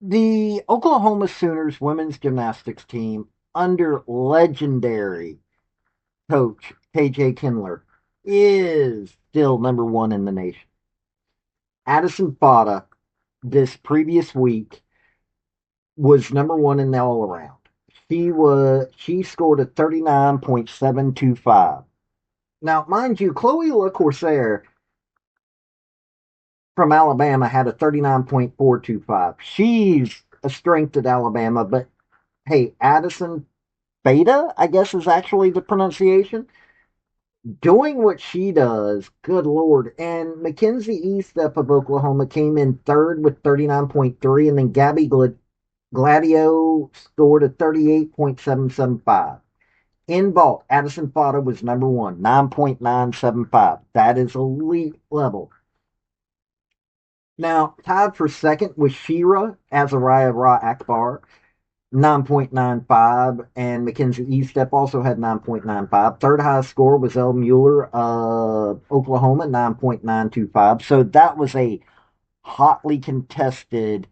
The Oklahoma Sooners women's gymnastics team under legendary coach KJ Kindler is still number one in the nation. Addison Fatta this previous week was number one in the all around. She scored a 39.725. Now, mind you, Chloe LaCourciere from Alabama had a 39.425. She's a strength at Alabama, but hey, Addison Beta, I guess is actually the pronunciation, doing what she does, good lord. And Mackenzie Estep of Oklahoma came in third with 39.3, and then Gabby Gladio scored a 38.775. In vault, Addison Fatta was number one, 9.975. That is elite level. Now, tied for second was Shira Azariah Ra Akbar, 9.95, and Mackenzie Estep also had 9.95. Third highest score was El Mueller of Oklahoma, 9.925. So that was a hotly contested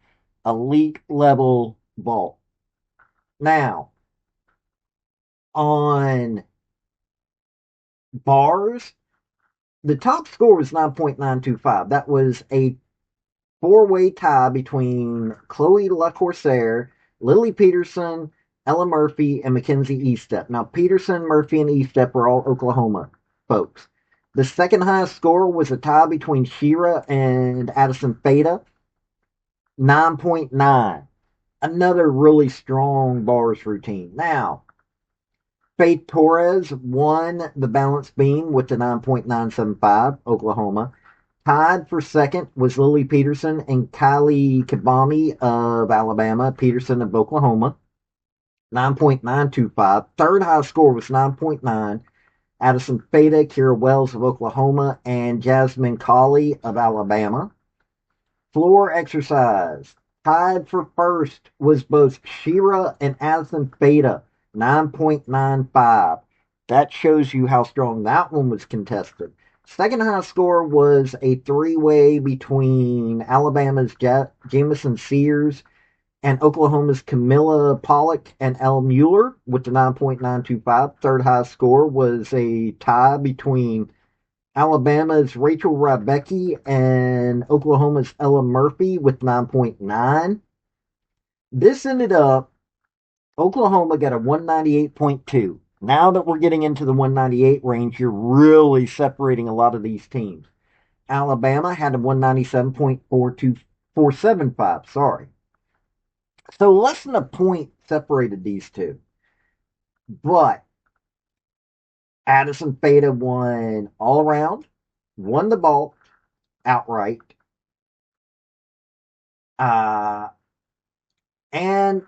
elite level vault. Now, on bars, the top score was 9.925. That was a four-way tie between Chloe LaCourciere, Lily Peterson, Ella Murphy, and Mackenzie Estep. Now, Peterson, Murphy, and Estep are all Oklahoma folks. The second highest score was a tie between Shira and Addison Fatta, 9.9. Another really strong bars routine. Now, Faith Torres won the balance beam with the 9.975, Oklahoma. Tied for second was Lily Peterson and Kylie Kibami of Alabama, Peterson of Oklahoma, 9.925. Third high score was 9.9. Addison Fatta, Kira Wells of Oklahoma, and Jasmine Colley of Alabama. Floor exercise. Tied for first was both Shira and Addison Fatta, 9.95. That shows you how strong that one was contested. Second highest score was a three-way between Alabama's Jamison Sears and Oklahoma's Camilla Pollock and Elle Mueller with the 9.925. Third highest score was a tie between Alabama's Rachel Rebecki and Oklahoma's Ella Murphy with 9.9. This ended up, Oklahoma got a 198.2. Now that we're getting into the 198 range, you're really separating a lot of these teams. Alabama had a 197.425, sorry. So less than a point separated these two. But Addison Fatta won all around, won the ball outright, uh, and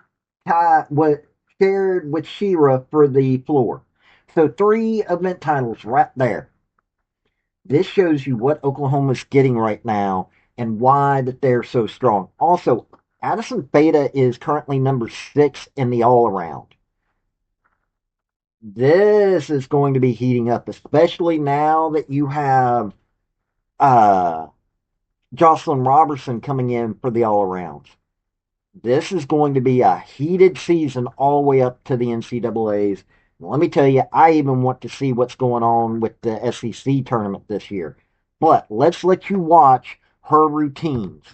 was shared with Shira for the floor. So three event titles right there. This shows you what Oklahoma's getting right now and why that they're so strong. Also, Addison Fatta is currently number 6 in the all around. This is going to be heating up, especially now that you have uh, Jocelyn Robertson coming in for the all arounds. This is going to be a heated season all the way up to the NCAAs. Let me tell you, I even want to see what's going on with the SEC tournament this year. But let's let you watch her routines.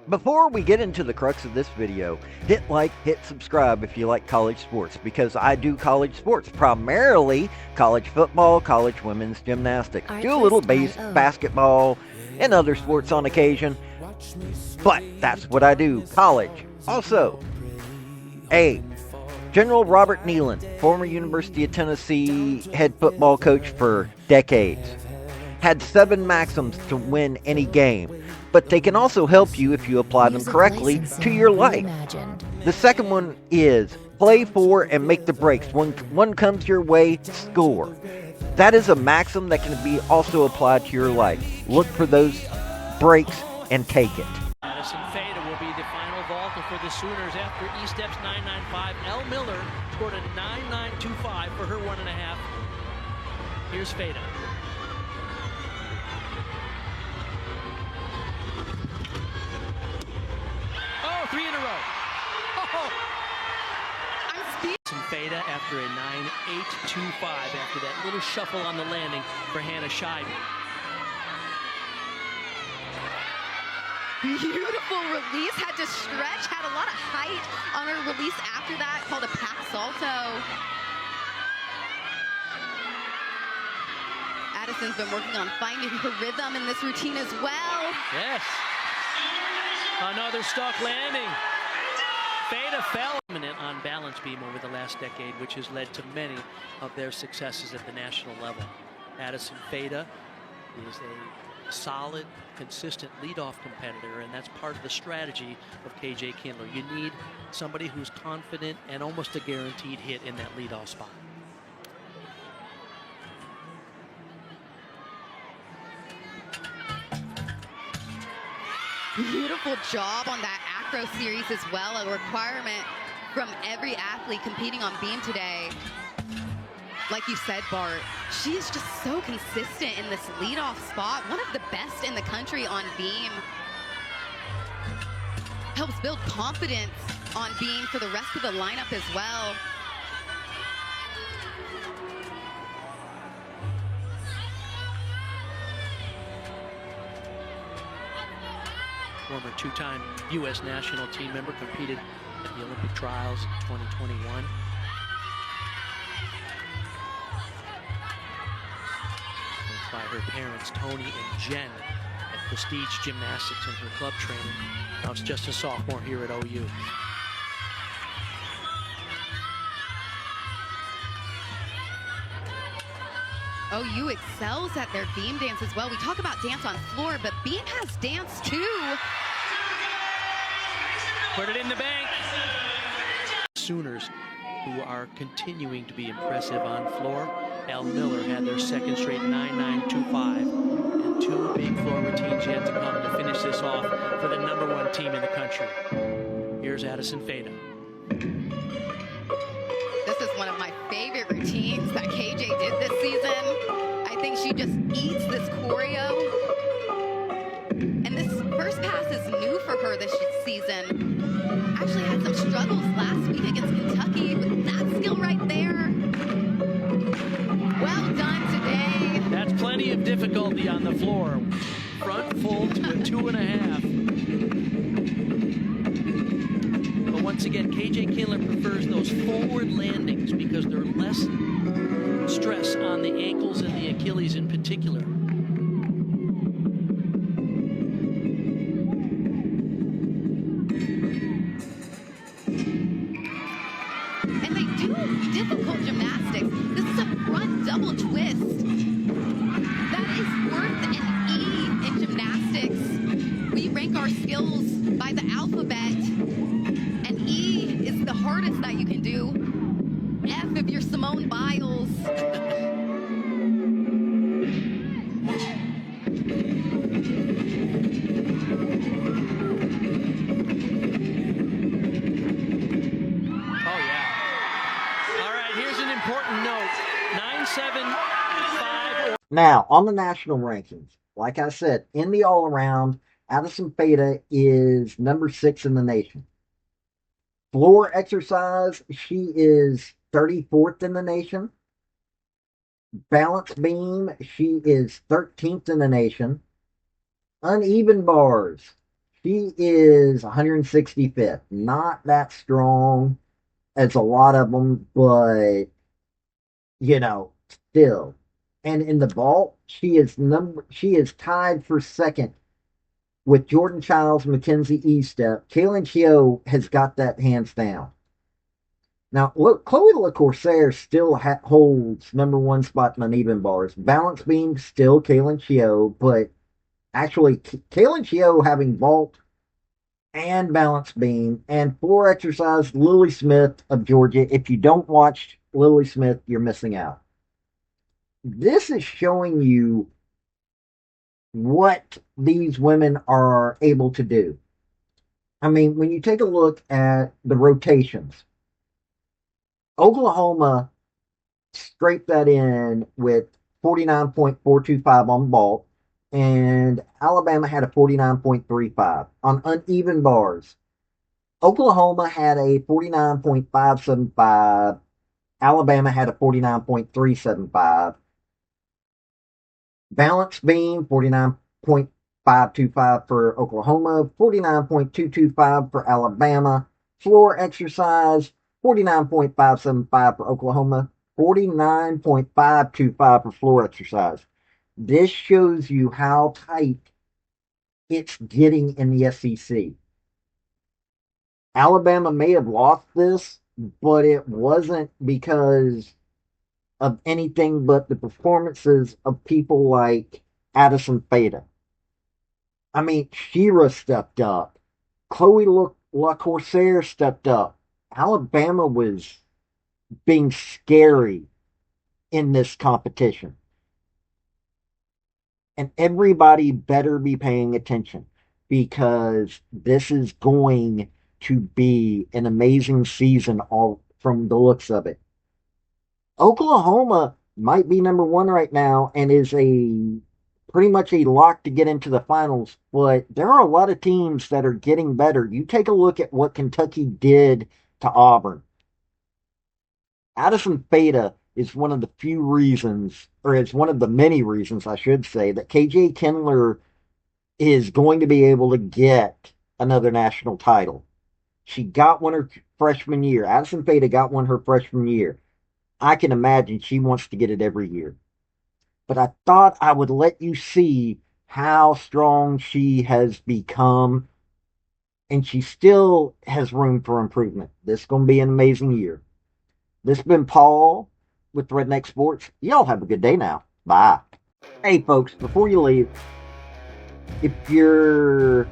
Before we get into the crux of this video, hit like, hit subscribe if you like college sports, because I do college sports, primarily college football, college women's gymnastics, do a little basketball and other sports on occasion, but that's what I do, college. Also, General Robert Neyland, former University of Tennessee head football coach for decades, had 7 maxims to win any game, but they can also help you if you apply them correctly to your life. The second one is play for and make the breaks. When one comes your way, score. That is a maxim that can be also applied to your life. Look for those breaks and take it. Addison Fatta will be the final vaulter for the Sooners after Estep's 9.95. Elle Miller scored a 9.925 for her 1.5. Here's Fatta. Oh, 3 in a row. Oh. I'm Fatta after a 9.825 after that little shuffle on the landing for Hannah Scheiden. Beautiful release, had to stretch, had a lot of height on her release after that, called a pack salto. Addison's been working on finding her rhythm in this routine as well. Yes. Another stuck landing. Fatta fell on balance beam over the last decade, which has led to many of their successes at the national level. Addison Fatta is a solid, consistent leadoff competitor, and that's part of the strategy of KJ Kindler. You need somebody who's confident and almost a guaranteed hit in that leadoff spot. Beautiful job on that acro series as well, a requirement from every athlete competing on beam today. Like you said, Bart, she is just so consistent in this leadoff spot, one of the best in the country on beam. Helps build confidence on beam for the rest of the lineup as well. Former two-time U.S. national team member, competed at the Olympic trials in 2021. By her parents, Tony and Jen, at Prestige Gymnastics in her club training. Now it's just a sophomore here at OU. OU excels at their beam dance as well. We talk about dance on floor, but beam has dance too. Put it in the bank. Sooners, who are continuing to be impressive on floor. Elle Miller had their second straight 9.925, and two big floor routines yet to come to finish this off for the #1 team in the country. Here's Addison Fatta. This is one of my favorite routines that KJ did this season. I think she just eats this choreo. And this first pass is new for her this season. Actually had some struggles last week against Kentucky with that skill right there. Well done today. That's plenty of difficulty on the floor. Front full to a 2.5. But once again, KJ Kindler prefers those forward landings because they're less stress on the ankles and the Achilles in particular. And they do difficult gymnastics. This is a front double twist. That is worth an E in gymnastics. We rank our skills by the alphabet. And E is the hardest that you can do. F if you're Simone Biles. Now, on the national rankings, like I said, in the all-around, Addison Fatta is number 6 in the nation. Floor exercise, she is 34th in the nation. Balance beam, she is 13th in the nation. Uneven bars, she is 165th. Not that strong as a lot of them, but, still. And in the vault, she is tied for second with Jordan Childs, Mackenzie Estep. Kaylin Chio has got that hands down. Now, look, Chloe LeCorsaire still holds #1 spot in uneven bars. Balance beam, still Kaylin Chio, but actually, Kaylin Chio having vault and balance beam, and floor exercise, Lily Smith of Georgia. If you don't watch Lily Smith, you're missing out. This is showing you what these women are able to do. I mean, when you take a look at the rotations, Oklahoma scraped that in with 49.425 on vault, and Alabama had a 49.35 on uneven bars. Oklahoma had a 49.575. Alabama had a 49.375. Balance beam, 49.525 for Oklahoma, 49.225 for Alabama. Floor exercise, 49.575 for Oklahoma, 49.525 for floor exercise. This shows you how tight it's getting in the SEC. Alabama may have lost this, but it wasn't because of anything but the performances of people like Addison Fatta. I mean, Shira stepped up. Chloe LaCorsaire stepped up. Alabama was being scary in this competition. And everybody better be paying attention because this is going to be an amazing season all from the looks of it. Oklahoma might be number one right now and is a pretty much a lock to get into the finals, but there are a lot of teams that are getting better. You take a look at what Kentucky did to Auburn. Addison Fatta is one of the few reasons, or is one of the many reasons, I should say, that KJ Kindler is going to be able to get another national title. She got one her freshman year. Addison Fatta got one her freshman year. I can imagine she wants to get it every year. But I thought I would let you see how strong she has become, and she still has room for improvement. This is going to be an amazing year. This has been Paul with Redneck Sports. Y'all have a good day now. Bye. Hey, folks, before you leave, if you're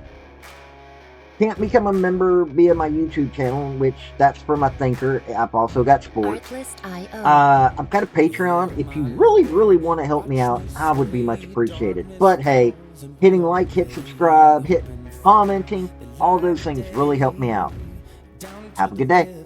can't become a member via my YouTube channel, which that's for my thinker. I've also got sports. I've got a Patreon. If you really, really want to help me out, I would be much appreciated. But hey, hitting like, hit subscribe, hit commenting, all those things really help me out. Have a good day.